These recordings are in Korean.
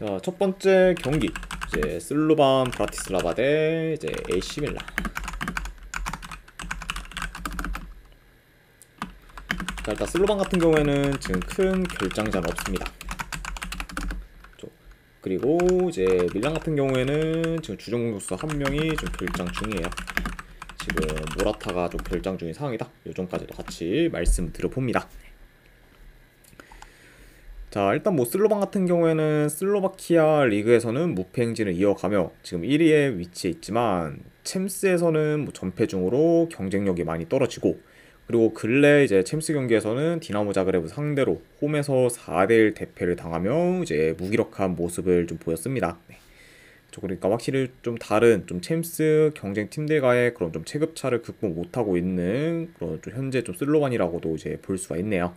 자, 첫 번째 경기 이제 슬로반 브라티슬라바 대 이제 AC 밀란. 자, 일단 슬로반 같은 경우에는 지금 큰 결장자는 없습니다. 그리고 이제 밀란 같은 경우에는 지금 주전 공격수 한 명이 좀 결장 중이에요. 지금 모라타가 좀 결장 중인 상황이다. 요전까지도 같이 말씀드려봅니다. 자, 일단 뭐 슬로반 같은 경우에는 슬로바키아 리그에서는 무패 행진을 이어가며 지금 1위에 위치해 있지만 챔스에서는 뭐 전패 중으로 경쟁력이 많이 떨어지고, 그리고 근래 이제 챔스 경기에서는 디나모 자그레브 상대로 홈에서 4대1 대패를 당하며 이제 무기력한 모습을 좀 보였습니다. 그러니까 확실히 좀 다른 좀 챔스 경쟁 팀들과의 그런 좀 체급차를 극복 못하고 있는 그런 좀 현재 좀 슬로반이라고도 이제 볼 수가 있네요.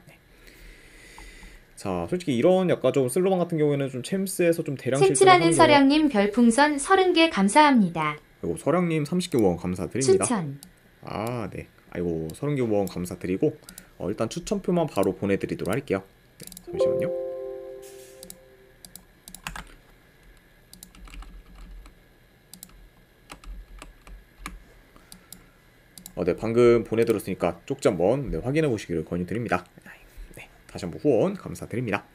자, 솔직히 이런 약간 좀 슬로반 같은 경우에는 좀 챔스에서 좀 대량 실점을 챔치라는 하는 서량님 별풍선 30개 감사합니다. 아이고, 서량님 30개 후원 감사드립니다. 추천. 아, 네. 아이고, 30개 후원 감사드리고 일단 추천표만 바로 보내드리도록 할게요. 네, 잠시만요. 네, 방금 보내드렸으니까 쪽지 한번 확인해 보시기를 권유드립니다. 네, 다시 한번 후원 감사드립니다.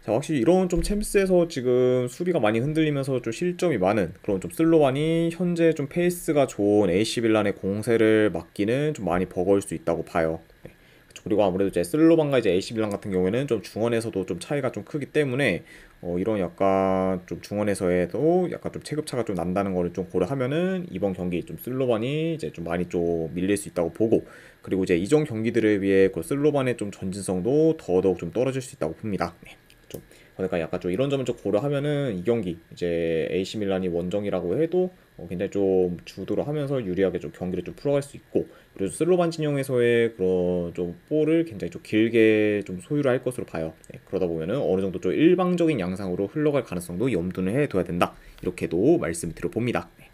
자, 확실히 이런 좀 챔스에서 지금 수비가 많이 흔들리면서 좀 실점이 많은 그런 좀 슬로반이 현재 좀 페이스가 좋은 AC 밀란의 공세를 막기는 좀 많이 버거울 수 있다고 봐요. 네. 그리고 아무래도 이제 슬로반과 이제 AC 밀란 같은 경우에는 좀 중원에서도 좀 차이가 좀 크기 때문에 이런 약간 좀 중원에서에도 약간 좀 체급차가 좀 난다는 거를 좀 고려하면은 이번 경기 좀 슬로반이 이제 좀 많이 좀 밀릴 수 있다고 보고, 그리고 이제 이전 경기들에 비해 그 슬로반의 좀 전진성도 더더욱 좀 떨어질 수 있다고 봅니다. 네. 좀 그러니까 약간 좀 이런 점을 좀 고려하면은 이 경기 이제 AC 밀란이 원정이라고 해도 굉장히 좀 주도를 하면서 유리하게 좀 경기를 좀 풀어갈 수 있고, 그리고 슬로반 진영에서의 그런 좀 볼을 굉장히 좀 길게 좀 소유를 할 것으로 봐요. 네, 그러다 보면은 어느 정도 좀 일방적인 양상으로 흘러갈 가능성도 염두는 해둬야 된다. 이렇게도 말씀드려 봅니다. 네.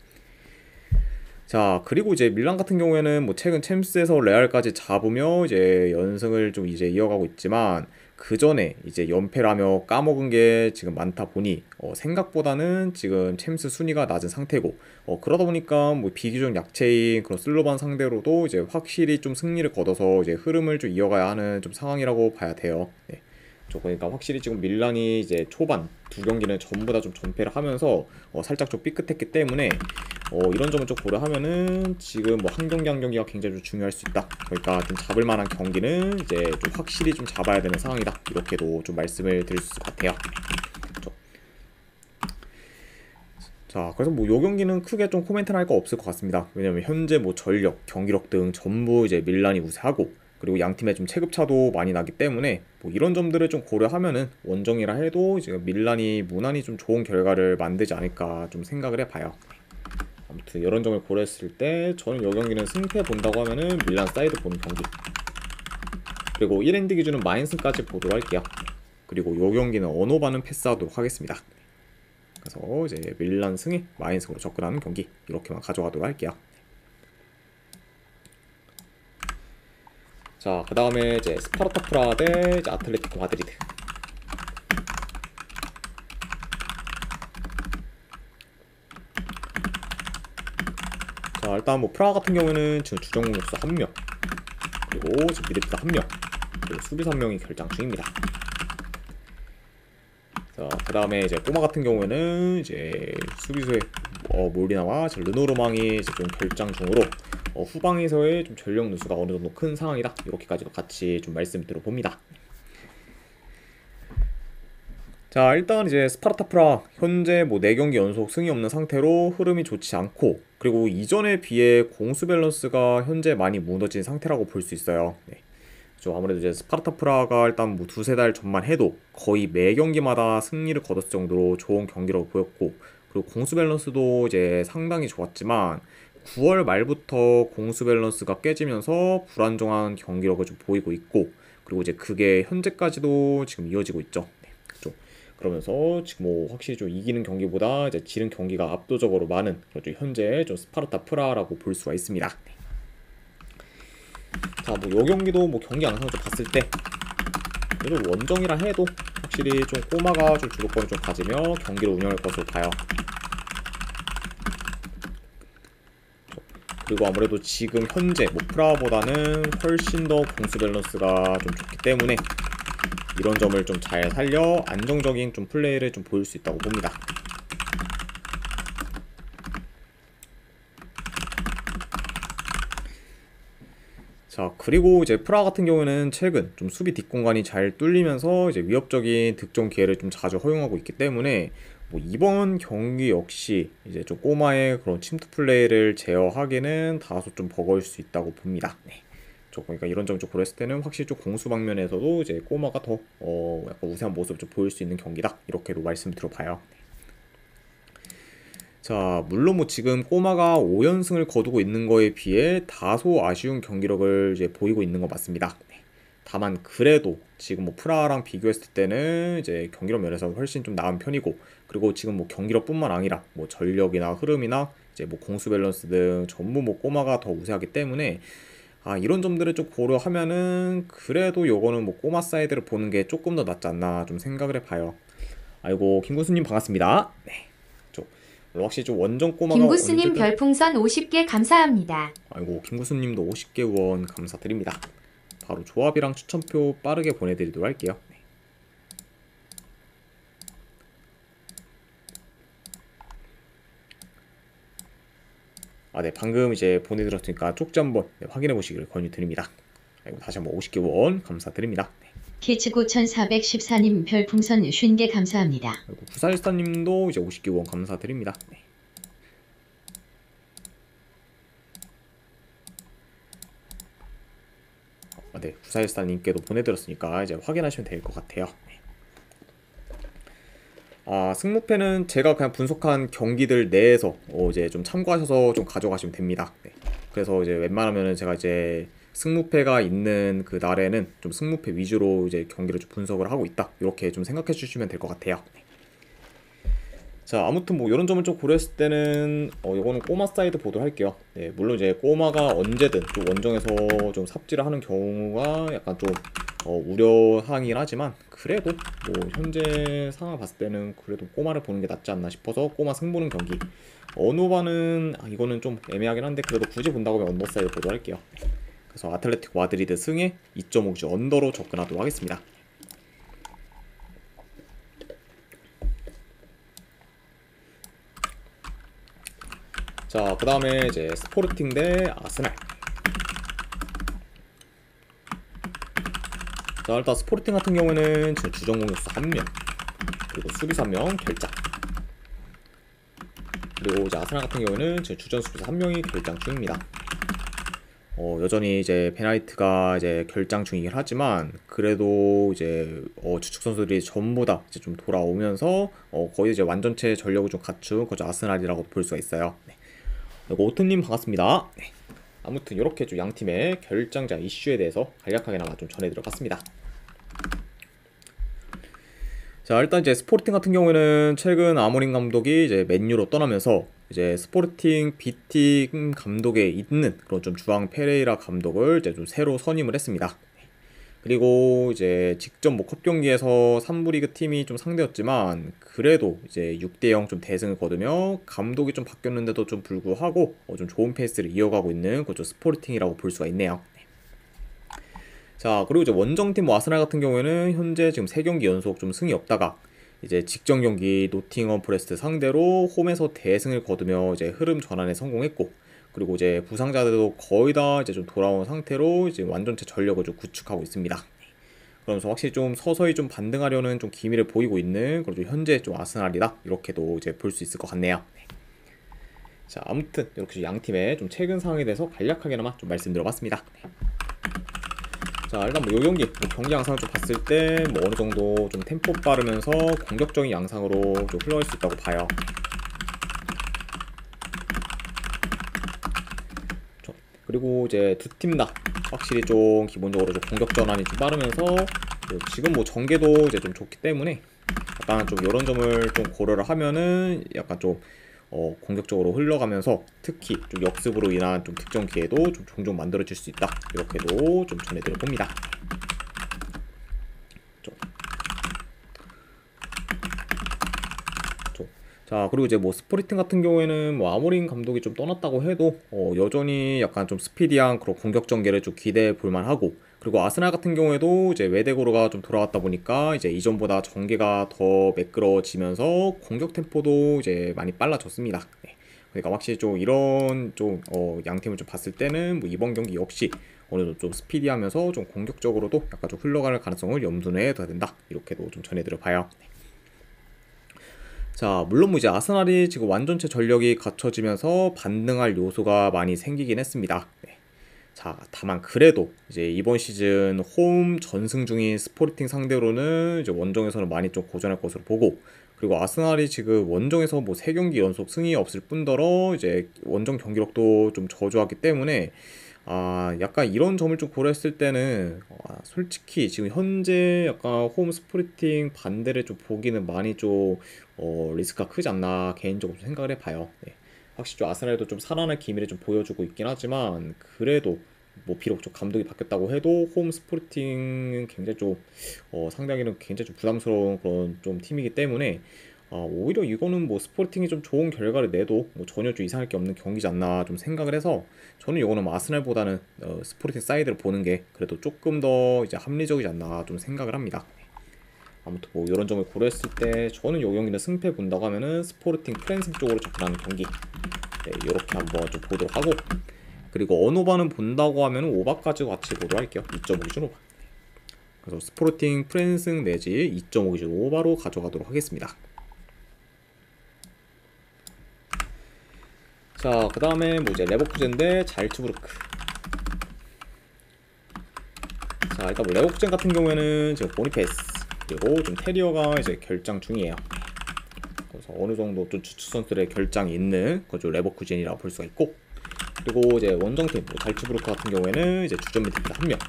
자, 그리고 이제 밀란 같은 경우에는 뭐 최근 챔스에서 레알까지 잡으며 이제 연승을 좀 이제 이어가고 있지만, 그 전에 이제 연패를 하며 까먹은 게 지금 많다 보니 생각보다는 지금 챔스 순위가 낮은 상태고, 그러다 보니까 뭐 비교적 약체인 그런 슬로반 상대로도 이제 확실히 좀 승리를 거둬서 이제 흐름을 좀 이어가야 하는 좀 상황이라고 봐야 돼요. 네. 그러니까 확실히 지금 밀란이 이제 초반 두 경기는 전부 다 좀 전패를 하면서 살짝 좀 삐끗했기 때문에 이런 점을 좀 고려하면은 지금 뭐 한 경기 한 경기가 굉장히 좀 중요할 수 있다. 그러니까 좀 잡을 만한 경기는 이제 좀 확실히 좀 잡아야 되는 상황이다. 이렇게도 좀 말씀을 드릴 수 있을 것 같아요. 자, 그래서 뭐 요 경기는 크게 좀 코멘트를 할 거 없을 것 같습니다. 왜냐면 현재 뭐 전력, 경기력 등 전부 이제 밀란이 우세하고, 그리고 양 팀의 좀 체급차도 많이 나기 때문에 뭐 이런 점들을 좀 고려하면은 원정이라 해도 지금 밀란이 무난히 좀 좋은 결과를 만들지 않을까 좀 생각을 해봐요. 아무튼 이런 점을 고려했을 때 저는 이 경기는 승패 본다고 하면은 밀란 사이드 보는 경기, 그리고 1엔드 기준은 마인스까지 보도록 할게요. 그리고 이 경기는 언오바는 패스하도록 하겠습니다. 그래서 이제 밀란 승에 마인스로 접근하는 경기 이렇게만 가져가도록 할게요. 자, 그 다음에 이제 스파르타 프라하 대 이제 아틀레티코 마드리드. 자, 일단 뭐 프라하 같은 경우는 지금 주전 공격수 1명, 그리고 지금 미드필더 1명, 그리고 수비수 1명이 결장 중입니다. 자, 그 다음에 이제 꼬마 같은 경우에는 이제 수비수의 몰리나와 르노르망이 이제 좀 결장 중으로 후방에서의 좀 전력 누수가 어느 정도 큰 상황이다. 이렇게까지도 같이 좀 말씀드려 봅니다. 자, 일단 이제 스파르타 프라하 현재 뭐 4경기 연속 승이 없는 상태로 흐름이 좋지 않고, 그리고 이전에 비해 공수 밸런스가 현재 많이 무너진 상태라고 볼 수 있어요. 네. 아무래도 이제 스파르타 프라하가 일단 뭐 두세 달 전만 해도 거의 매 경기마다 승리를 거뒀을 정도로 좋은 경기라고 보였고, 그리고 공수 밸런스도 이제 상당히 좋았지만 9월 말부터 공수 밸런스가 깨지면서 불안정한 경기력을 좀 보이고 있고, 그리고 이제 그게 현재까지도 지금 이어지고 있죠. 네, 그렇죠. 그러면서 지금 뭐 확실히 좀 이기는 경기보다 이제 지는 경기가 압도적으로 많은 그렇죠. 현재 좀 스파르타 프라하라고 볼 수가 있습니다. 네. 자, 뭐 요 경기도 뭐 경기 양상을 좀 봤을 때 그래도 원정이라 해도 확실히 좀 꼬마가 좀 주도권을 좀 가지며 경기를 운영할 것으로 봐요. 그리고 아무래도 지금 현재 뭐 프라하보다는 훨씬 더 공수 밸런스가 좀 좋기 때문에 이런 점을 좀 잘 살려 안정적인 좀 플레이를 좀 보일 수 있다고 봅니다. 자, 그리고 이제 프라 같은 경우에는 최근 좀 수비 뒷공간이 잘 뚫리면서 이제 위협적인 득점 기회를 좀 자주 허용하고 있기 때문에 뭐 이번 경기 역시 이제 좀 꼬마의 그런 침투 플레이를 제어하기는 다소 좀 버거울 수 있다고 봅니다. 네. 그러니까 이런 점 좀 고려했을 때는 확실히 좀 공수 방면에서도 이제 꼬마가 더 약간 우세한 모습을 좀 보일 수 있는 경기다, 이렇게도 말씀드려봐요. 자, 물론 뭐 지금 꼬마가 5연승을 거두고 있는 거에 비해 다소 아쉬운 경기력을 이제 보이고 있는 건 맞습니다. 네. 다만 그래도 지금 뭐 프라랑 비교했을 때는 이제 경기력 면에서 훨씬 좀 나은 편이고, 그리고 지금 뭐 경기력뿐만 아니라 뭐 전력이나 흐름이나 이제 뭐 공수 밸런스 등 전부 뭐 꼬마가 더 우세하기 때문에 이런 점들을 좀 고려하면은 그래도 요거는 뭐 꼬마 사이드를 보는 게 조금 더 낫지 않나 좀 생각을 해봐요. 아이고, 김구수님 반갑습니다. 네. 확실히 좀 원정 꼬마가 김구스님 언제든... 별풍선 50개 감사합니다. 아이고, 김구수님도 50개 후원 감사드립니다. 바로 조합이랑 추천표 빠르게 보내드리도록 할게요. 네, 방금 이제 보내드렸으니까 쪽지 한번 확인해 보시기를 권유드립니다. 아이고, 다시 한번 50개 후원 감사드립니다. 키츠 9414님 별풍선 50개 감사합니다. 그리고 9414님도 이제 50개 후원 감사드립니다. 네, 9414님께도 보내드렸으니까 이제 확인하시면 될 것 같아요. 승무패는 제가 그냥 분석한 경기들 내에서 이제 좀 참고하셔서 좀 가져가시면 됩니다. 네. 그래서 이제 웬만하면은 제가 이제 승무패가 있는 그 날에는 좀 승무패 위주로 이제 경기를 좀 분석을 하고 있다, 이렇게 좀 생각해 주시면 될 것 같아요. 네. 자, 아무튼 뭐 이런 점을 좀 고려했을 때는 이거는 꼬마 사이드 보도록 할게요. 네, 물론 이제 꼬마가 언제든 좀 원정에서 좀 삽질을 하는 경우가 약간 좀 우려사항이긴 하지만, 그래도 뭐 현재 상황을 봤을 때는 그래도 꼬마를 보는 게 낫지 않나 싶어서 꼬마 승보는 경기, 언어바는 이거는 좀 애매하긴 한데 그래도 굳이 본다고 하면 언더 사이드 보도록 할게요. 그래서 아틀레티코 마드리드 승에 2.5주 언더로 접근하도록 하겠습니다. 자, 그 다음에 이제 스포르팅 대 아스날. 자, 일단 스포르팅 같은 경우에는 지금 주전 공격수 1명, 그리고 수비수 1명 결장, 그리고 이제 아스날 같은 경우에는 지금 주전 수비수 1명이 결장 중입니다. 여전히 이제 베나이트가 이제 결장 중이긴 하지만 그래도 이제 주축 선수들이 전부 다 이제 좀 돌아오면서 거의 이제 완전체 전력을 좀 갖춘 그저 아스날이라고 볼 수가 있어요. 네. 그리고 오트님 반갑습니다. 네. 아무튼 이렇게 좀 양 팀의 결장자 이슈에 대해서 간략하게나마 좀 전해드려봤습니다. 자, 일단 이제 스포르팅 같은 경우에는 최근 아모린 감독이 이제 맨유로 떠나면서 이제 스포르팅 B팀 감독에 있는 그런 좀 주앙 페레이라 감독을 이제 좀 새로 선임을 했습니다. 그리고 이제 직접 뭐 컵 경기에서 3부 리그 팀이 좀 상대였지만 그래도 이제 6대0 좀 대승을 거두며 감독이 좀 바뀌었는데도 좀 불구하고 좀 좋은 페이스를 이어가고 있는 그쪽 스포르팅이라고 볼 수가 있네요. 자, 그리고 이제 원정팀 뭐 아스날 같은 경우에는 현재 지금 3경기 연속 좀 승이 없다가 이제 직전 경기 노팅엄 포레스트 상대로 홈에서 대승을 거두며 이제 흐름 전환에 성공했고, 그리고 이제 부상자들도 거의 다 이제 좀 돌아온 상태로 이제 완전체 전력을 좀 구축하고 있습니다. 그러면서 확실히 좀 서서히 좀 반등하려는 좀 기미를 보이고 있는 그리고 현재 좀 아스날이다, 이렇게도 이제 볼 수 있을 것 같네요. 자, 아무튼 이렇게 양 팀의 좀 최근 상황에 대해서 간략하게나마 좀 말씀드려봤습니다. 자, 일단 뭐 요 경기 경기 양상을 좀 봤을 때 뭐 어느 정도 좀 템포 빠르면서 공격적인 양상으로 좀 흘러갈 수 있다고 봐요. 그리고 이제 두 팀 다 확실히 좀 기본적으로 좀 공격 전환이 좀 빠르면서 지금 뭐 전개도 이제 좀 좋기 때문에 약간 좀 이런 점을 좀 고려를 하면은 약간 좀 공격적으로 흘러가면서 특히 좀 역습으로 인한 좀 득점 기회도 좀 종종 만들어질 수 있다, 이렇게도 좀 전해드려 봅니다. 자, 그리고 이제 뭐 스포리팅 같은 경우에는 뭐 아모린 감독이 좀 떠났다고 해도 여전히 약간 좀 스피디한 그런 공격 전개를 좀 기대해 볼 만하고, 그리고 아스날 같은 경우에도 이제 웨데고르가 좀 돌아왔다 보니까 이제 이전보다 전개가 더 매끄러워지면서 공격 템포도 이제 많이 빨라졌습니다. 네. 그러니까 확실히 좀 이런 좀 양팀을 좀 봤을 때는 뭐 이번 경기 역시 어느 정도 좀 스피디하면서 좀 공격적으로도 약간 좀 흘러갈 가능성을 염두에 둬야 된다, 이렇게도 좀 전해드려 봐요. 자, 물론 뭐 이제 아스날이 지금 완전체 전력이 갖춰지면서 반등할 요소가 많이 생기긴 했습니다. 네. 자, 다만 그래도 이제 이번 시즌 홈 전승 중인 스포르팅 상대로는 이제 원정에서는 많이 좀 고전할 것으로 보고, 그리고 아스날이 지금 원정에서 뭐 3경기 연속 승이 없을 뿐더러 이제 원정 경기력도 좀 저조하기 때문에 약간 이런 점을 좀 고려했을 때는 솔직히 지금 현재 약간 홈 스프리팅 반대를 좀 보기는 많이 좀 리스크가 크지 않나 개인적으로 좀 생각을 해봐요. 네. 확실히 좀 아스날도 좀 살아날 기미를 좀 보여주고 있긴 하지만, 그래도 뭐 비록 좀 감독이 바뀌었다고 해도 홈 스포르팅은 굉장히 좀 상당히는 굉장히 좀 부담스러운 그런 좀 팀이기 때문에 오히려 이거는 뭐 스포르팅이 좀 좋은 결과를 내도 뭐 전혀 좀 이상할 게 없는 경기지 않나 좀 생각을 해서, 저는 이거는 뭐 아스날보다는 스포르팅 사이드를 보는 게 그래도 조금 더 이제 합리적이지 않나 좀 생각을 합니다. 아무튼 뭐 이런 점을 고려했을 때 저는 이 경기는 승패 본다고 하면은 스포르팅 프랜스 쪽으로 접근하는 경기, 네, 이렇게 한번 좀 보도록 하고, 그리고 언오바는 본다고 하면은 오바까지 같이 보도록 할게요. 2.5 기준 오바. 그래서 스포르팅 프랜승 내지 2.5 기준 오바로 가져가도록 하겠습니다. 자, 그 다음에 뭐 이제 레버쿠젠 대 잘츠부르크. 자, 일단 뭐 레버쿠젠 같은 경우에는 지금 보니페스 그리고 좀 테리어가 이제 결장 중이에요. 그래서 어느 정도 좀 주축 선수들의 결장이 있는 그죠 레버쿠젠이라고 볼 수가 있고, 그리고 이제 원정팀 뭐 잘츠부르크 같은 경우에는 이제 주전 미드필더 1명,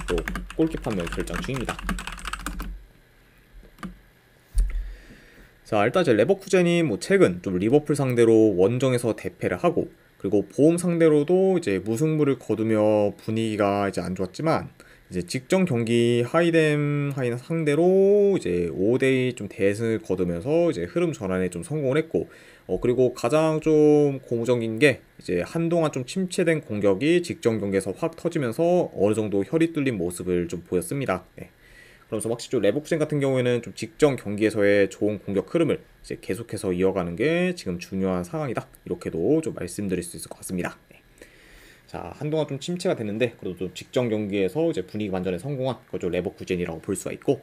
또 골키퍼 1명 결장 중입니다. 자, 일단 이제 레버쿠젠이 뭐 최근 좀 리버풀 상대로 원정에서 대패를 하고, 그리고 보험 상대로도 이제 무승부를 거두며 분위기가 이제 안 좋았지만, 이제 직전 경기 하이뎀 하이나 상대로 이제 5대2 좀 대승을 거두면서 이제 흐름 전환에 좀 성공을 했고, 그리고 가장 좀 고무적인 게 이제 한동안 좀 침체된 공격이 직전 경기에서 확 터지면서 어느 정도 혈이 뚫린 모습을 좀 보였습니다. 네. 그러면서 확실히 좀 레버쿠젠 같은 경우에는 좀 직전 경기에서의 좋은 공격 흐름을 이제 계속해서 이어가는 게 지금 중요한 상황이다, 이렇게도 좀 말씀드릴 수 있을 것 같습니다. 네. 자, 한동안 좀 침체가 됐는데 그래도 좀 직전 경기에서 이제 분위기 반전에 성공한 그죠 레버쿠젠이라고 볼 수가 있고,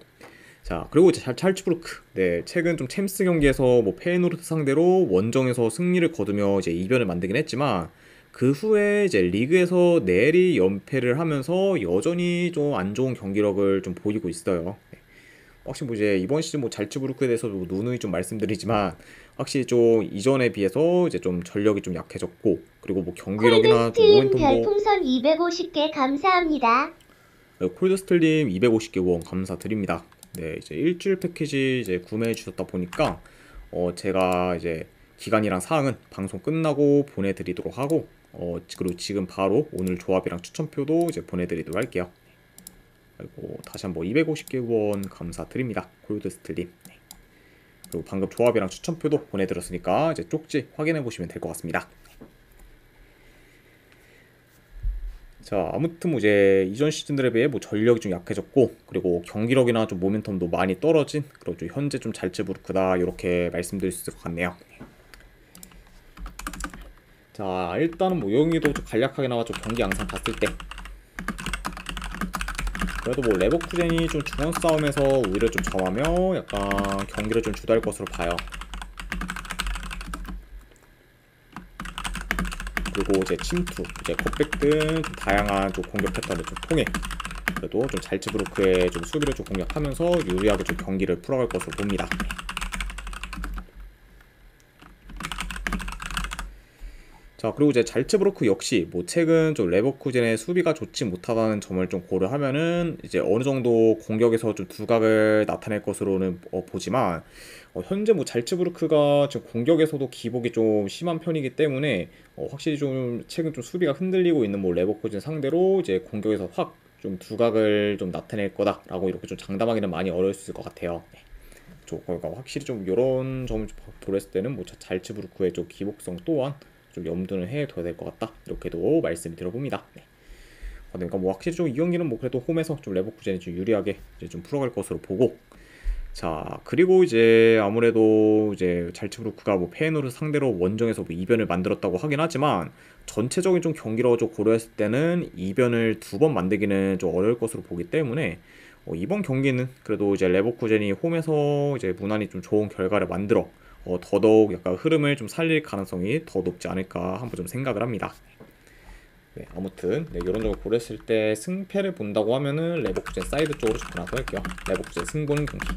자, 그리고 이제 찰츠부르크, 네, 최근 좀 챔스 경기에서 뭐 페이노르트 상대로 원정에서 승리를 거두며 이제 이변을 만들긴 했지만, 그 후에 이제 리그에서 내리 연패를 하면서 여전히 좀 안 좋은 경기력을 좀 보이고 있어요. 네. 확실히 뭐 이제 이번 시즌 뭐 잘츠부르크에 대해서도 누누이 좀 말씀드리지만, 확실히 좀 이전에 비해서 이제 좀 전력이 좀 약해졌고, 그리고 뭐 경기력이나 좀 콜드스트림 모멘텀도 별풍선 250개 감사합니다. 콜드스틸님 250개 원 감사드립니다. 네, 이제 일주일 패키지 이제 구매해 주셨다 보니까 제가 이제 기간이랑 사항은 방송 끝나고 보내드리도록 하고, 그리고 지금 바로 오늘 조합이랑 추천표도 이제 보내드리도록 할게요. 그리고 다시 한번 250개 원 감사드립니다. 콜드스틸님. 네. 그리고 방금 조합이랑 추천표도 보내드렸으니까 이제 쪽지 확인해 보시면 될 것 같습니다. 자, 아무튼 뭐 이제 이전 시즌들에 비해 뭐 전력이 좀 약해졌고, 그리고 경기력이나 좀 모멘텀도 많이 떨어진, 그리고 좀 현재 좀 잘츠부르크다, 이렇게 말씀드릴 수 있을 것 같네요. 자, 일단은 뭐 여기도 좀 간략하게나마 좀 경기 양상 봤을 때 그래도 뭐 레버쿠젠이 좀 중원 싸움에서 오히려 좀 점하며 약간 경기를 좀 주도할 것으로 봐요. 그리고 이제 침투, 이제 컵백 등 다양한 좀 공격 패턴을 좀 통해 그래도 좀 잘츠부르크의 좀 수비를 좀 공략하면서 유리하게 좀 경기를 풀어갈 것으로 봅니다. 자, 그리고 이제 잘츠부르크 역시 뭐 최근 좀 레버쿠젠의 수비가 좋지 못하다는 점을 좀 고려하면은 이제 어느 정도 공격에서 좀 두각을 나타낼 것으로는 보지만, 현재 뭐 잘츠부르크가 지금 공격에서도 기복이 좀 심한 편이기 때문에 확실히 좀 최근 좀 수비가 흔들리고 있는 뭐 레버쿠젠 상대로 이제 공격에서 확 좀 두각을 좀 나타낼 거다라고 이렇게 좀 장담하기는 많이 어려울 수 있을 것 같아요. 네. 그러니까 확실히 좀 이런 점을 좀 보랬을 때는 뭐 잘츠부르크의 좀 기복성 또한 좀 염두는 해둬야 될 것 같다. 이렇게도 말씀을 드려봅니다. 네. 그러니까 뭐 확실히 좀 이 경기는 뭐 그래도 홈에서 좀 레버쿠젠이 좀 유리하게 이제 좀 풀어갈 것으로 보고, 자 그리고 이제 아무래도 이제 잘츠부르크가 뭐 페이노르 상대로 원정에서 뭐 이변을 만들었다고 하긴 하지만 전체적인 좀 경기로 좀 고려했을 때는 이변을 2번 만들기는 좀 어려울 것으로 보기 때문에 이번 경기는 그래도 이제 레버쿠젠이 홈에서 이제 무난히 좀 좋은 결과를 만들어 더더욱 약간 흐름을 좀 살릴 가능성이 더 높지 않을까 한번 좀 생각을 합니다. 네, 아무튼 이런 점을 고렸을 때 승패를 본다고 하면은 레버쿠젠 사이드 쪽으로 접근하도록 할게요. 레버쿠젠 승보는 경기.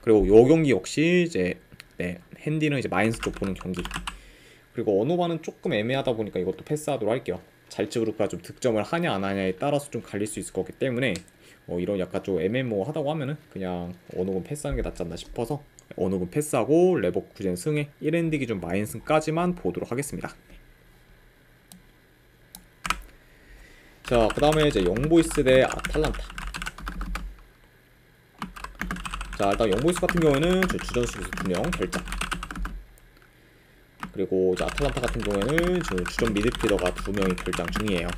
그리고 요 경기 역시 이제 핸디는 이제 마인스 쪽 보는 경기. 그리고 어노바는 조금 애매하다 보니까 이것도 패스하도록 할게요. 잘츠부르크가 좀 득점을 하냐 안 하냐에 따라서 좀 갈릴 수 있을 거기 때문에 이런 약간 좀 애매모호하다고 하면은 그냥 어노군 패스하는 게 낫지 않나 싶어서 어노군 패스하고 레버쿠젠 승에 1엔드 기준 마인스까지만 보도록 하겠습니다. 자, 그 다음에 이제 영보이스 대 아탈란타. 자, 일단 영보이스 같은 경우에는 주전 수비수 2명 결장. 그리고 이제 아탈란타 같은 경우에는 지금 주전 미드필더가 2명이 결장 중이에요.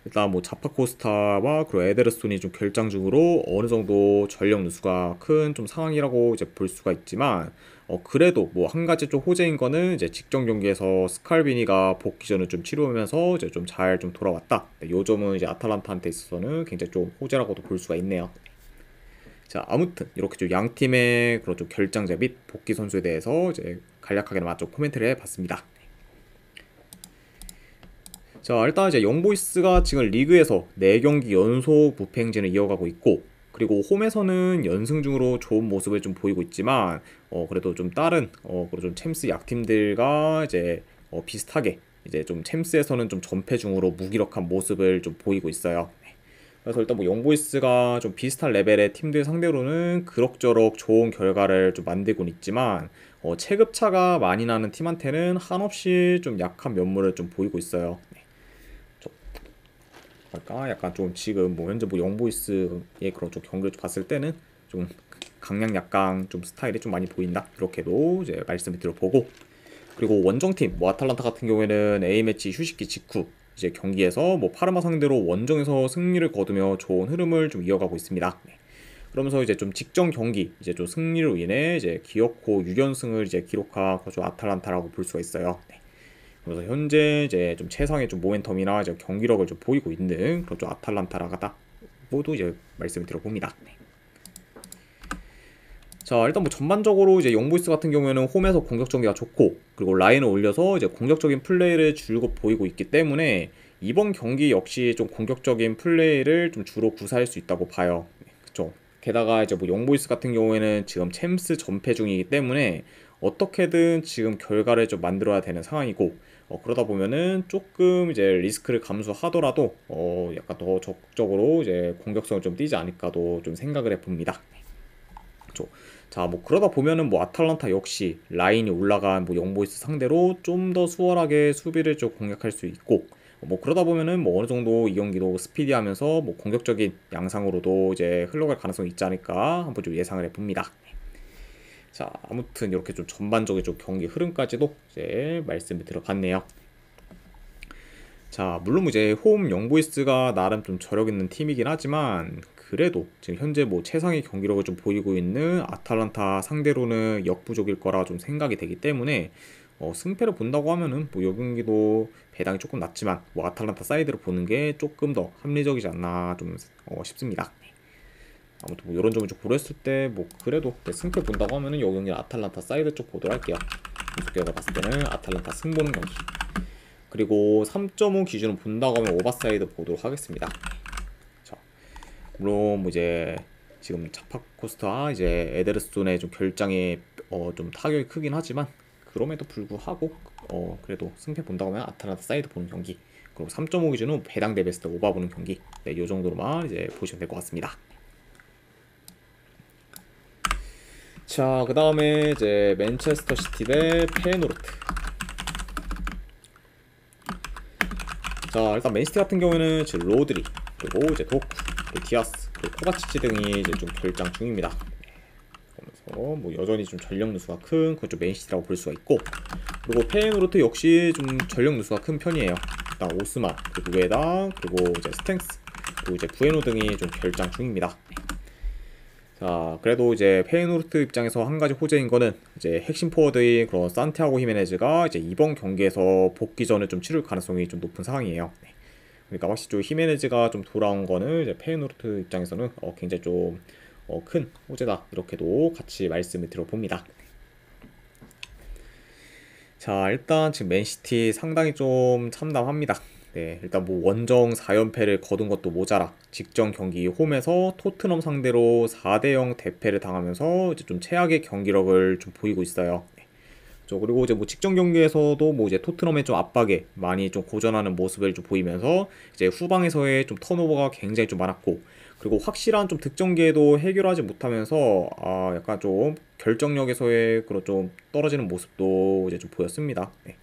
일단 뭐 자파코스타와 그리고 에데르손이 좀 결장 중으로 어느 정도 전력 누수가 큰 좀 상황이라고 이제 볼 수가 있지만 그래도 뭐 한 가지 좀 호재인 거는 이제 직전 경기에서 스칼비니가 복귀전을 좀 치료하면서 이제 좀 잘 좀 돌아왔다. 요 점은 이제 아탈란타한테 있어서는 굉장히 좀 호재라고도 볼 수가 있네요. 자, 아무튼 이렇게 좀 양 팀의 그런 좀 결장자 및 복귀 선수에 대해서 이제 간략하게나마 좀 코멘트를 해봤습니다. 자, 일단 이제 영보이스가 지금 리그에서 4경기 연속 무패 행진을 이어가고 있고, 그리고 홈에서는 연승 중으로 좋은 모습을 좀 보이고 있지만 그래도 좀 다른 그리고 좀 챔스 약팀들과 이제 비슷하게 이제 좀 챔스에서는 좀 전패 중으로 무기력한 모습을 좀 보이고 있어요. 그래서 일단 뭐 영보이스가 좀 비슷한 레벨의 팀들 상대로는 그럭저럭 좋은 결과를 좀 만들곤 있지만 체급차가 많이 나는 팀한테는 한없이 좀 약한 면모를 좀 보이고 있어요. 그러니까 약간 좀 지금 뭐 현재 뭐 영보이스의 그런 좀 경기를 봤을 때는 좀 강약 약강 좀 스타일이 좀 많이 보인다, 이렇게도 이제 말씀을 드려보고, 그리고 원정팀 뭐 아탈란타 같은 경우에는 A매치 휴식기 직후 이제 경기에서 뭐 파르마 상대로 원정에서 승리를 거두며 좋은 흐름을 좀 이어가고 있습니다. 그러면서 이제 좀 직전 경기 이제 좀 승리로 인해 이제 기어코 6연승을 이제 기록한 거죠 아탈란타라고 볼 수가 있어요. 그래서 현재 이제 좀 최상의 좀 모멘텀이나 이제 경기력을 좀 보이고 있는 그런 좀 아탈란타라가다 모두 이제 말씀을 드려봅니다. 자, 일단 뭐 전반적으로 이제 영보이스 같은 경우에는 홈에서 공격 전개가 좋고, 그리고 라인을 올려서 이제 공격적인 플레이를 줄곧 보이고 있기 때문에 이번 경기 역시 좀 공격적인 플레이를 좀 주로 구사할 수 있다고 봐요. 그쵸? 게다가 이제 뭐 영보이스 같은 경우에는 지금 챔스 전패 중이기 때문에 어떻게든 지금 결과를 좀 만들어야 되는 상황이고, 그러다 보면은 조금 이제 리스크를 감수하더라도 약간 더 적극적으로 이제 공격성을 좀 띄지 않을까도 좀 생각을 해봅니다. 그렇죠. 자, 뭐 그러다 보면은 뭐 아탈란타 역시 라인이 올라간 뭐 영보이스 상대로 좀 더 수월하게 수비를 좀 공략할 수 있고, 뭐 그러다 보면은 뭐 어느 정도 이 경기도 스피디하면서 뭐 공격적인 양상으로도 이제 흘러갈 가능성이 있지 않을까 한번 좀 예상을 해봅니다. 자, 아무튼 이렇게 좀 전반적인 좀 경기 흐름까지도 이제 말씀을 들어봤네요. 자, 물론 이제 홈 영보이스가 나름 좀 저력 있는 팀이긴 하지만 그래도 지금 현재 뭐 최상의 경기력을 좀 보이고 있는 아탈란타 상대로는 역부족일 거라 좀 생각이 되기 때문에 승패를 본다고 하면은 뭐 이 경기도 배당이 조금 낮지만 뭐 아탈란타 사이드로 보는 게 조금 더 합리적이지 않나 좀 싶습니다. 아무튼 뭐 이런 점을 좀 고려했을 때 뭐 그래도 승패 본다고 하면은 이 경기는 아탈란타 사이드 쪽 보도록 할게요. 분석결과 봤을 때는 아탈란타 승 보는 경기. 그리고 3.5 기준으로 본다고 하면 오버사이드 보도록 하겠습니다. 자, 물론 뭐 이제 지금 자파코스타 이제 에데르손의 좀 결장에 좀 타격이 크긴 하지만 그럼에도 불구하고 그래도 승패 본다고 하면 아탈란타 사이드 보는 경기, 그리고 3.5 기준으로 배당 대 베스트 오버 보는 경기, 이 정도로만 이제 보시면 될 것 같습니다. 자, 그 다음에 이제 맨체스터 시티 대 페노르트. 자, 일단 맨시티 같은 경우에는 지금 로드리, 그리고 이제 도쿠, 그리고 디아스, 그리고 코바치치 등이 이제 좀 결장 중입니다. 뭐 여전히 좀 전력 누수가 큰 그건 좀 맨시티라고 볼 수가 있고, 그리고 페이노르트 역시 좀 전력 누수가 큰 편이에요. 일단 오스만, 그리고 우에다, 그리고 이제 스탱스, 그리고 이제 부에노 등이 좀 결장 중입니다. 자, 그래도 이제 페이노르트 입장에서 한 가지 호재인 거는 이제 핵심 포워드인 그런 산티아고 히메네즈가 이제 이번 경기에서 복귀전을 좀 치를 가능성이 좀 높은 상황이에요. 그러니까 확실히 좀 히메네즈가 좀 돌아온 거는 이제 페이노르트 입장에서는 굉장히 좀 큰 호재다, 이렇게도 같이 말씀을 드려봅니다. 자, 일단 지금 맨시티 상당히 좀 참담합니다. 네, 일단 뭐 원정 4연패를 거둔 것도 모자라 직전 경기 홈에서 토트넘 상대로 4대0 대패를 당하면서 이제 좀 최악의 경기력을 좀 보이고 있어요. 그리고 이제 뭐 직전 경기에서도 뭐 이제 토트넘의 좀 압박에 많이 좀 고전하는 모습을 좀 보이면서 이제 후방에서의 좀 턴오버가 굉장히 좀 많았고, 그리고 확실한 좀 득점 기회도 해결하지 못하면서 약간 좀 결정력에서의 그런 좀 떨어지는 모습도 이제 좀 보였습니다. 네.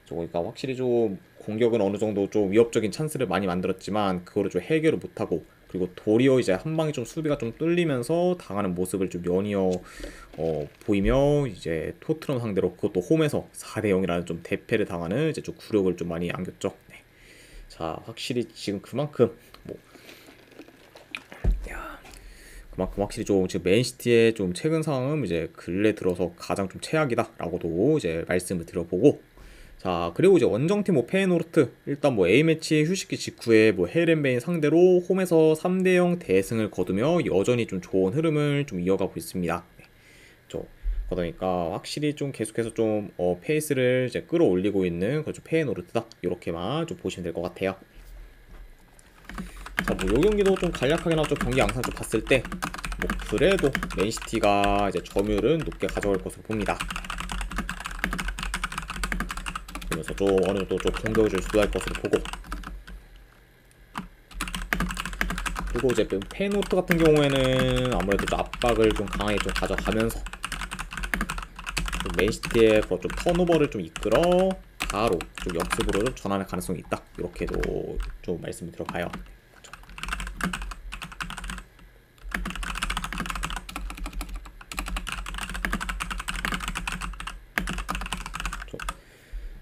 그러니까 확실히 좀 공격은 어느 정도 좀 위협적인 찬스를 많이 만들었지만 그거를 좀 해결을 못하고, 그리고 도리어 이제 한 방에 좀 수비가 좀 뚫리면서 당하는 모습을 좀 연이어 보이며, 이제 토트넘 상대로 그것도 홈에서 4대0이라는 좀 대패를 당하는 이제 좀 굴욕을 좀 많이 안겼죠. 네. 자, 확실히 지금 그만큼 확실히 좀 지금 맨시티의 좀 최근 상황은 이제 근래 들어서 가장 좀 최악이다라고도 이제 말씀을 드려보고, 자, 그리고 이제 원정팀 뭐 페이노르트 일단 뭐 A매치 휴식기 직후에 뭐 헤이렌베인 상대로 홈에서 3대0 대승을 거두며 여전히 좀 좋은 흐름을 좀 이어가고 있습니다. 그러니까 확실히 좀 계속해서 좀 페이스를 이제 끌어올리고 있는 그좀 페이노르트다, 이렇게만 좀 보시면 될 것 같아요. 자, 뭐 요 경기도 좀 간략하게 나왔죠. 경기 양상 좀 봤을 때 뭐 그래도 맨시티가 이제 점유율은 높게 가져갈 것으로 봅니다. 그래서 좀 어느 정도 좀 공격을 좀 주도할 것으로 보고, 그리고 이제 페이노르트 같은 경우에는 아무래도 좀 압박을 좀 강하게 좀 가져가면서 좀 맨시티의 좀 턴오버를 좀 이끌어 바로 좀 역습으로 좀 전환할 가능성이 있다, 이렇게도 좀 말씀을 들어봐요.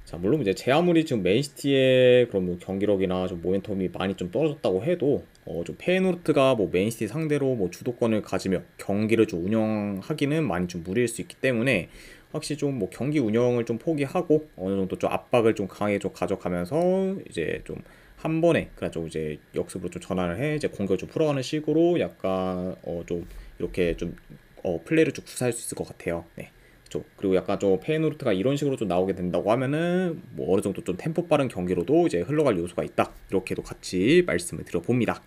자, 물론 이제 제 아무리 지금 맨시티의 그런 뭐 경기력이나 좀 모멘텀이 많이 좀 떨어졌다고 해도 좀 페이노르트가 뭐 맨시티 상대로 뭐 주도권을 가지며 경기를 좀 운영하기는 많이 좀 무리일 수 있기 때문에 확실히 좀 뭐 경기 운영을 좀 포기하고 어느 정도 좀 압박을 좀 강하게 좀 가져가면서 이제 좀 한 번에 그냥 좀 이제 역습으로 좀 전환을 해 이제 공격을 좀 풀어가는 식으로 약간 좀 이렇게 좀 플레이를 좀 구사할 수 있을 것 같아요. 네. 그리고 약간 좀 페이노르트가 이런 식으로 좀 나오게 된다고 하면은 뭐 어느 정도 좀 템포 빠른 경기로도 이제 흘러갈 요소가 있다, 이렇게도 같이 말씀을 드려봅니다.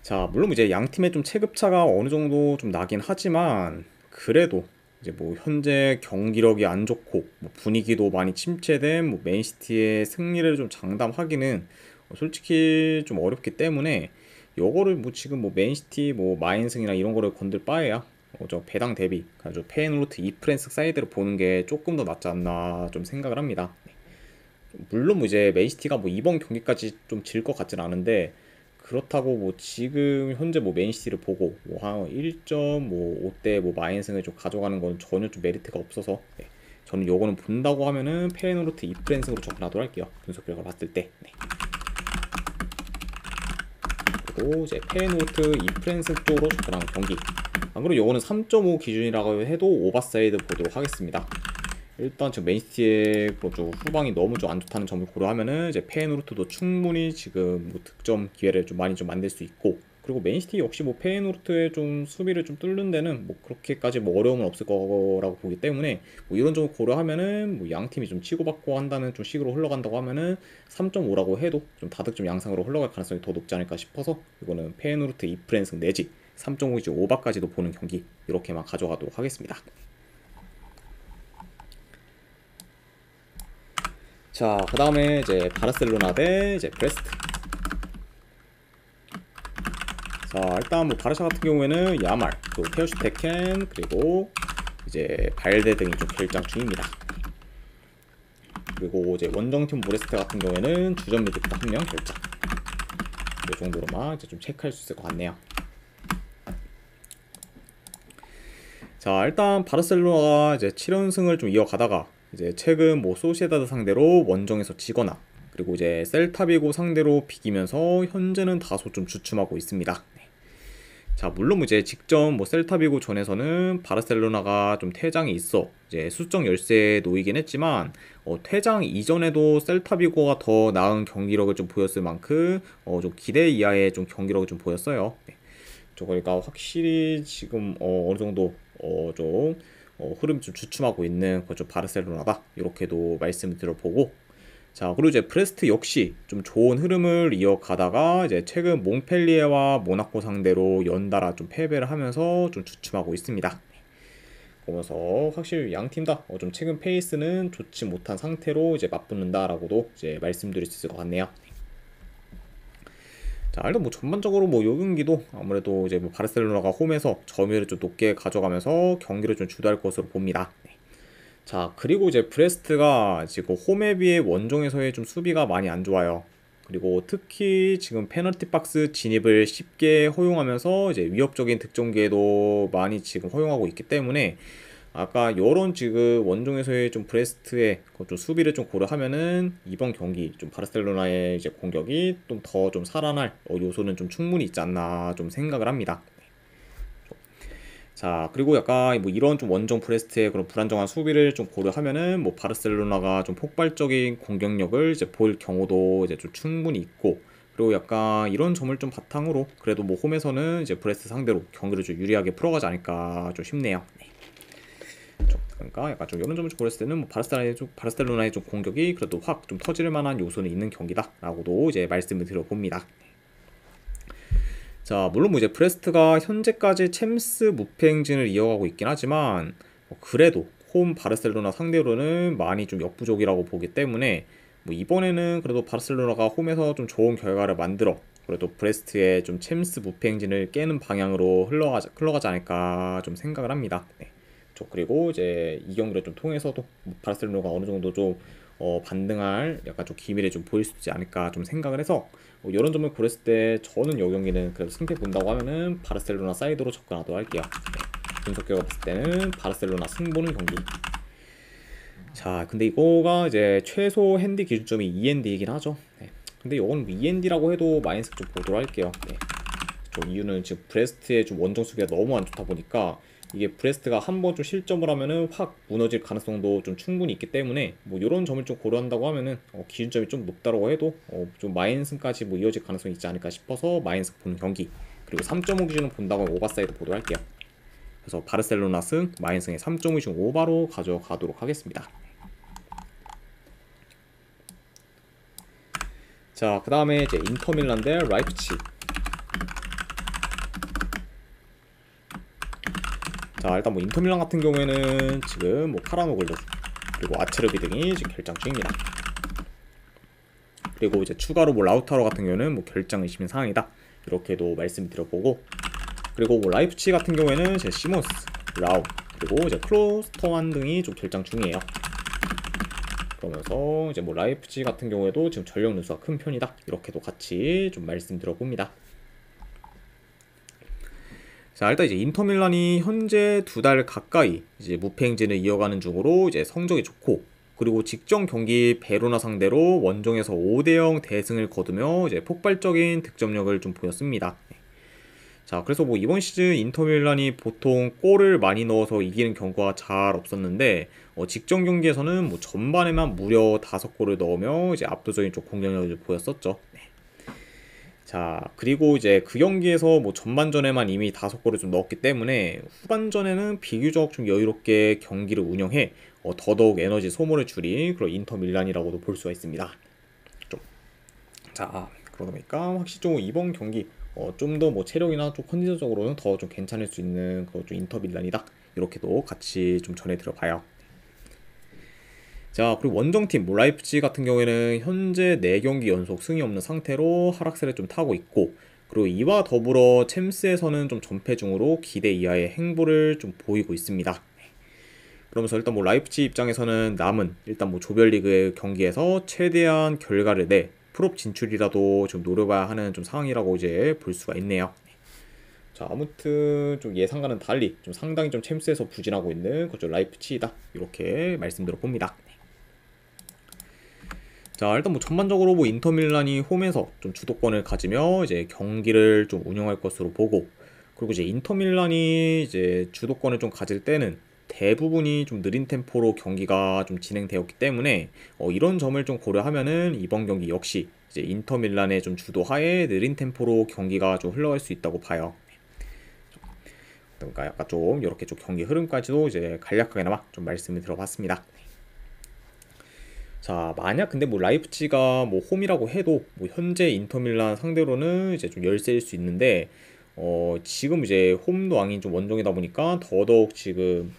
자, 물론 이제 양 팀의 좀 체급차가 어느 정도 좀 나긴 하지만 그래도 이제 뭐 현재 경기력이 안 좋고 뭐 분위기도 많이 침체된 뭐 맨시티의 승리를 좀 장담하기는 솔직히 좀 어렵기 때문에 요거를 뭐 지금 뭐 맨시티 뭐 마인승이나 이런 거를 건들 바에야 저 배당 대비 저 페이노르트 이프렌스 사이드를 보는 게 조금 더 낫지 않나 좀 생각을 합니다. 물론 뭐 이제 맨시티가 뭐 이번 경기까지 좀 질 것 같진 않은데, 그렇다고 뭐 지금 현재 뭐 맨시티를 보고 뭐 한 1.5대 뭐 마인승을 좀 가져가는 건 전혀 좀 메리트가 없어서, 저는 요거는 본다고 하면은 페이노르트 이프렌스로 접근하도록 할게요. 분석 결과 봤을 때. 그리고 이제 페이노르트 이프렌스 쪽으로 접근하는 경기. 그리고 요거는 3.5 기준이라고 해도 오버사이드 보도록 하겠습니다. 일단 지금 맨시티의 좀 후방이 너무 좀 안 좋다는 점을 고려하면은 이제 페이노르트도 충분히 지금 뭐 득점 기회를 좀 많이 좀 만들 수 있고, 그리고 맨시티 역시 뭐 페이노르트의 좀 수비를 좀 뚫는 데는 뭐 그렇게까지 뭐 어려움은 없을 거라고 보기 때문에 뭐 이런 점을 고려하면은 뭐 양 팀이 좀 치고받고 한다는 좀 식으로 흘러간다고 하면은 3.5라고 해도 좀 다득점 양상으로 흘러갈 가능성이 더 높지 않을까 싶어서 이거는 페이노르트 2프랜승 내지 3.5 이제 오바까지도 보는 경기 이렇게만 가져가도록 하겠습니다. 자, 그 다음에 이제 바르셀로나 대 이제 브레스트. 자, 일단 뭐 바르샤 같은 경우에는 야말, 또 테오슈테켄, 그리고 이제 발데 등이 좀 결장 중입니다. 그리고 이제 원정팀 브레스트 같은 경우에는 주전 미드필더 1명 결장. 이 정도로만 이제 좀 체크할 수 있을 것 같네요. 자, 일단 바르셀로나가 이제 7연승을 좀 이어가다가 이제 최근 뭐 소시에다드 상대로 원정에서 지거나 그리고 이제 셀타비고 상대로 비기면서 현재는 다소 좀 주춤하고 있습니다. 자, 물론 이제 직전 뭐 셀타비고 전에서는 바르셀로나가 좀 퇴장이 있어 이제 수적 열세에 놓이긴 했지만 퇴장 이전에도 셀타비고가 더 나은 경기력을 좀 보였을 만큼 좀 기대 이하의 좀 경기력을 좀 보였어요. 그러니까 확실히 지금 어느 정도 좀 흐름이 좀 주춤하고 있는 좀 바르셀로나다 이렇게도 말씀을 드려보고, 자, 그리고 이제 브레스트 역시 좀 좋은 흐름을 이어가다가 이제 최근 몽펠리에와 모나코 상대로 연달아 좀 패배를 하면서 좀 주춤하고 있습니다. 그러면서 확실히 양 팀 다 좀 최근 페이스는 좋지 못한 상태로 이제 맞붙는다라고도 이제 말씀드릴 수 있을 것 같네요. 자, 일단 뭐 전반적으로 뭐 요 경기도 아무래도 이제 뭐 바르셀로나가 홈에서 점유율을 좀 높게 가져가면서 경기를 좀 주도할 것으로 봅니다. 자, 그리고 이제 브레스트가 지금 홈에 비해 원정에서의 좀 수비가 많이 안 좋아요. 그리고 특히 지금 페널티 박스 진입을 쉽게 허용하면서 이제 위협적인 득점 기회도 많이 지금 허용하고 있기 때문에 아까 이런 지금 원정에서의 좀 브레스트의 좀 수비를 좀 고려하면은 이번 경기 좀 바르셀로나의 이제 공격이 좀 더 좀 살아날 요소는 좀 충분히 있지 않나 좀 생각을 합니다. 자, 그리고 약간 뭐 이런 좀 원정 브레스트의 그런 불안정한 수비를 좀 고려하면은 뭐 바르셀로나가 좀 폭발적인 공격력을 이제 보일 경우도 이제 좀 충분히 있고, 그리고 약간 이런 점을 좀 바탕으로 그래도 뭐 홈에서는 이제 브레스트 상대로 경기를 좀 유리하게 풀어가지 않을까 좀 싶네요. 그러니까 약간 좀 이런 점을 좀 고렸을 때는 뭐 바르셀로나의 좀 공격이 그래도 확 좀 터질 만한 요소는 있는 경기다라고도 이제 말씀을 드려봅니다. 자, 물론 뭐 이제 브레스트가 현재까지 챔스 무패 행진을 이어가고 있긴 하지만 그래도 홈 바르셀로나 상대로는 많이 좀 역부족이라고 보기 때문에 뭐 이번에는 그래도 바르셀로나가 홈에서 좀 좋은 결과를 만들어 그래도 브레스트의 좀 챔스 무패 행진을 깨는 방향으로 흘러가지 않을까 좀 생각을 합니다. 그리고 이제 이 경기를 좀 통해서도 뭐 바르셀로나가 어느 정도 좀 반등할 약간 좀 기미를 좀 보일 수 있지 않을까 좀 생각을 해서 이런 점을 고렸을 때 저는 이 경기는 그래도 승패 본다고 하면은 바르셀로나 사이드로 접근하도록 할게요. 분석 결과 봤을 때는 바르셀로나 승보는 경기. 자, 근데 이거가 이제 최소 핸디 기준점이 2핸디이긴 하죠. 근데 이건 2핸디라고 해도 마이너스 좀 보도록 할게요. 좀 이유는 지금 브레스트의 좀 원정 수비가 너무 안 좋다 보니까 이게 브레스트가 한번 좀 실점을 하면은 확 무너질 가능성도 좀 충분히 있기 때문에 뭐 이런 점을 좀 고려한다고 하면은 기준점이 좀 높다고 해도 좀 마이너스까지 뭐 이어질 가능성이 있지 않을까 싶어서 마이너스 보는 경기, 그리고 3.5 기준을 본다고 하면 오버사이드 보도할게요. 그래서 바르셀로나 승 마이너스의 3.5 기준 오버로 가져가도록 하겠습니다. 자, 그 다음에 이제 인터밀란 대 라이프치히. 자, 일단 뭐 인터밀란 같은 경우에는 지금 뭐 카라노글루 그리고 아체르비 등이 지금 결장 중입니다. 그리고 이제 추가로 뭐 라우타로 같은 경우는 뭐 결장 의심인 상황이다 이렇게도 말씀드려보고, 그리고 뭐 라이프치히 같은 경우에는 제 시몬스, 라우 그리고 이제 클로스터만 등이 좀 결장 중이에요. 그러면서 이제 뭐 라이프치히 같은 경우에도 지금 전력 누수가 큰 편이다 이렇게도 같이 좀 말씀드려봅니다. 자, 일단 이제 인터밀란이 현재 2달 가까이 이제 무패 행진을 이어가는 중으로 이제 성적이 좋고, 그리고 직전 경기 베로나 상대로 원정에서 5대0 대승을 거두며 이제 폭발적인 득점력을 좀 보였습니다. 자, 그래서 뭐 이번 시즌 인터밀란이 보통 골을 많이 넣어서 이기는 경우가 잘 없었는데 직전 경기에서는 뭐 전반에만 무려 5골을 넣으며 이제 압도적인 좀 공격력을 보였었죠. 자, 그리고 이제 그 경기에서 뭐 전반전에만 이미 5골을 좀 넣었기 때문에 후반전에는 비교적 좀 여유롭게 경기를 운영해 더더욱 에너지 소모를 줄인 그런 인터밀란이라고도 볼 수가 있습니다. 자, 그러다 보니까 확실히 좀 이번 경기 좀 더 뭐 체력이나 좀 컨디션적으로는 더 좀 괜찮을 수 있는 그런 좀 인터밀란이다 이렇게도 같이 좀 전해드려봐요. 자, 그리고 원정팀 뭐 라이프치히 같은 경우에는 현재 4경기 연속 승이 없는 상태로 하락세를 좀 타고 있고, 그리고 이와 더불어 챔스에서는 좀 전패 중으로 기대 이하의 행보를 좀 보이고 있습니다. 그러면서 일단 뭐 라이프치히 입장에서는 남은 일단 뭐 조별리그 경기에서 최대한 결과를 내 풀업 진출이라도 좀 노려봐야 하는 좀 상황이라고 이제 볼 수가 있네요. 자, 아무튼 좀 예상과는 달리 좀 상당히 좀 챔스에서 부진하고 있는 그쪽 라이프치히다. 이렇게 말씀드려 봅니다. 자, 일단 뭐 전반적으로 뭐 인터밀란이 홈에서 좀 주도권을 가지며 이제 경기를 좀 운영할 것으로 보고, 그리고 이제 인터밀란이 이제 주도권을 좀 가질 때는 대부분이 좀 느린 템포로 경기가 좀 진행되었기 때문에 이런 점을 좀 고려하면은 이번 경기 역시 이제 인터밀란의 좀 주도하에 느린 템포로 경기가 좀 흘러갈 수 있다고 봐요. 그러니까 약간 좀 이렇게 좀 경기 흐름까지도 이제 간략하게나마 좀 말씀을 드려봤습니다. 자, 만약 근데 뭐 라이프치히가 뭐 홈이라고 해도 뭐 현재 인터밀란 상대로는 이제 좀 열세일 수 있는데, 지금 이제 홈도 아닌 좀 원정이다 보니까 더더욱 지금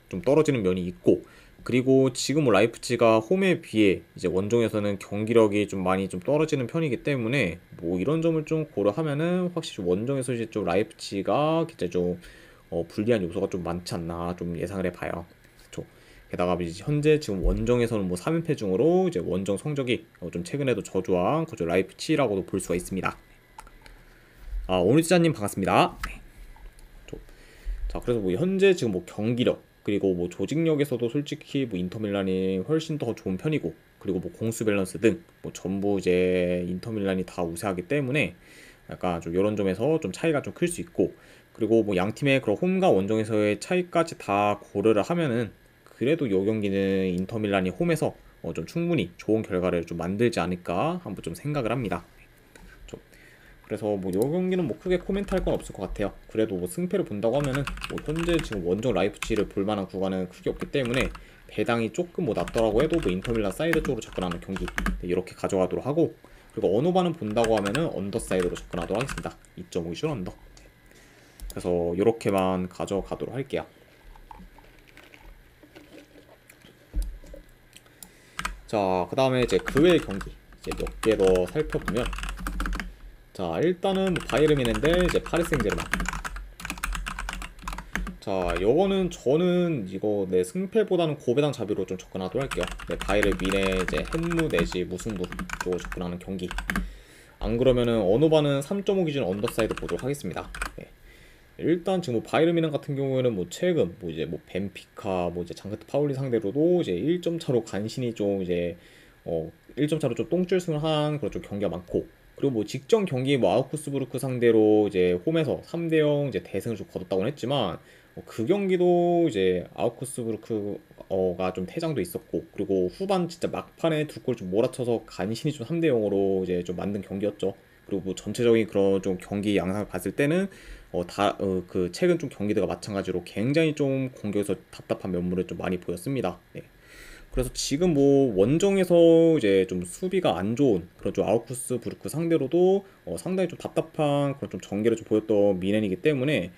좀 떨어지는 면이 있고, 그리고 지금 뭐 라이프치히가 홈에 비해 이제 원정에서는 경기력이 좀 많이 좀 떨어지는 편이기 때문에 뭐 이런 점을 좀 고려하면은 확실히 좀 원정에서 이제 좀 라이프치히가 진짜 좀 불리한 요소가 좀 많지 않나 좀 예상을 해봐요. 그렇죠. 게다가 이제 현재 지금 원정에서는 뭐 3연패 중으로 이제 원정 성적이 좀 최근에도 저조한 그죠 라이프치히라고도 볼 수가 있습니다. 오늘 지자님 반갑습니다. 네. 자, 그래서 뭐 현재 지금 뭐 경기력 그리고 뭐 조직력에서도 솔직히 뭐 인터밀란이 훨씬 더 좋은 편이고, 그리고 뭐 공수 밸런스 등 뭐 전부 이제 인터밀란이 다 우세하기 때문에 약간 좀 이런 점에서 좀 차이가 좀 클 수 있고, 그리고 뭐 양 팀의 그런 홈과 원정에서의 차이까지 다 고려를 하면은 그래도 이 경기는 인터밀란이 홈에서 좀 충분히 좋은 결과를 좀 만들지 않을까 한번 좀 생각을 합니다. 그래서 뭐 이 경기는 뭐 크게 코멘트할 건 없을 것 같아요. 그래도 뭐 승패를 본다고 하면은 뭐 현재 지금 원정 라이프치히를 볼 만한 구간은 크게 없기 때문에 배당이 조금 뭐 낮더라고 해도 뭐 인터밀란 사이드 쪽으로 접근하는 경기 이렇게 가져가도록 하고, 그리고 언어반은 본다고 하면은 언더 사이드로 접근하도록 하겠습니다. 2.5슛 언더. 그래서 이렇게만 가져가도록 할게요. 자, 그 다음에 이제 그 외의 경기 이제 몇 개 더 살펴보면, 자, 일단은 뭐 바이에른 뮌헨인데 이제 파리 생제르맹. 자, 요거는 저는 이거 내 승패보다는 고배당 자비로 좀 접근하도록 할게요. 네, 바이에른 뮌헨의 이제 헨무 내지 무승부 쪽으로 접근하는 경기. 안 그러면은 언어반은 3.5 기준 언더사이드 보도록 하겠습니다. 네. 일단 지금 뭐 바이에른 뮌헨 같은 경우에는 뭐 최근 뭐 이제 뭐 벤피카 뭐 이제 장크트 파울리 상대로도 이제 1점 차로 간신히 좀 이제 1점 차로 좀 똥줄승을 한 그런 좀 경기가 많고, 그리고 뭐 직전 경기 뭐 아우크스부르크 상대로 이제 홈에서 3대0 이제 대승을 좀 거뒀다고는 했지만, 그 경기도 이제 아우크스부르크가 좀 퇴장도 있었고, 그리고 후반 진짜 막판에 두 골 좀 몰아쳐서 간신히 좀 3대0으로 이제 좀 만든 경기였죠. 그리고 뭐 전체적인 그런 좀 경기 양상을 봤을 때는 그 최근 좀 경기들과 마찬가지로 굉장히 좀 공격에서 답답한 면모를 좀 많이 보였습니다. 네. 그래서 지금 뭐 원정에서 이제 좀 수비가 안 좋은 그런 좀 아우크스부르크 상대로도 상당히 좀 답답한 그런 좀 전개를 좀 보였던 미넨이기 때문에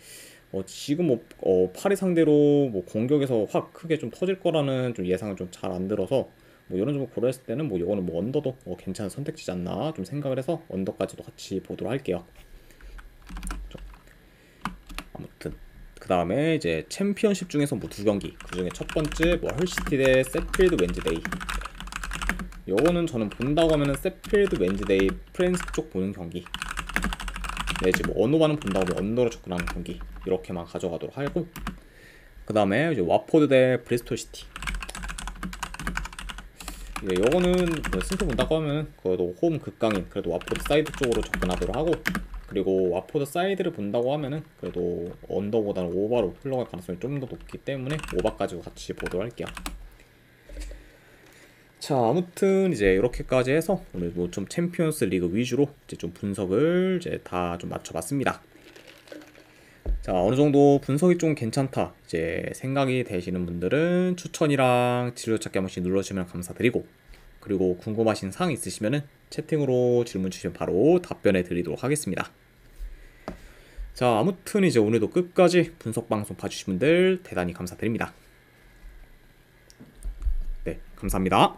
지금 뭐 파리 상대로 뭐 공격에서 확 크게 좀 터질 거라는 좀 예상은 좀 잘 안 들어서, 뭐 이런 점을 고려했을 때는 뭐 이거는 뭐 언더도 괜찮은 선택지지 않나 좀 생각을 해서 언더까지도 같이 보도록 할게요. 아무튼 그 다음에 이제 챔피언십 중에서 뭐 두 경기, 그 중에 첫 번째 뭐 헐시티 대 세필드 웬즈데이. 요거는 저는 본다고 하면은 세필드 웬즈데이 프랜스 쪽 보는 경기, 내지 뭐 언어반은 본다고 하면 언더로 접근하는 경기 이렇게만 가져가도록 하고, 그 다음에 이제 와포드 대 브리스톨 시티. 요거는 뭐 승패 본다고 하면 그래도 홈 극강인 그래도 와포드 사이드 쪽으로 접근하도록 하고, 그리고 와포드 사이드를 본다고 하면은 그래도 언더보다는 오버로 흘러갈 가능성이 좀 더 높기 때문에 오버까지 같이 보도록 할게요. 자, 아무튼 이제 이렇게까지 해서 오늘 뭐 좀 챔피언스 리그 위주로 이제 좀 분석을 이제 다 좀 맞춰봤습니다. 자, 어느 정도 분석이 좀 괜찮다 이제 생각이 되시는 분들은 추천이랑 진로찾기 한 번씩 눌러주시면 감사드리고, 그리고 궁금하신 사항 있으시면은 채팅으로 질문 주시면 바로 답변해 드리도록 하겠습니다. 자, 아무튼 이제 오늘도 끝까지 분석 방송 봐주신 분들 대단히 감사드립니다. 네, 감사합니다.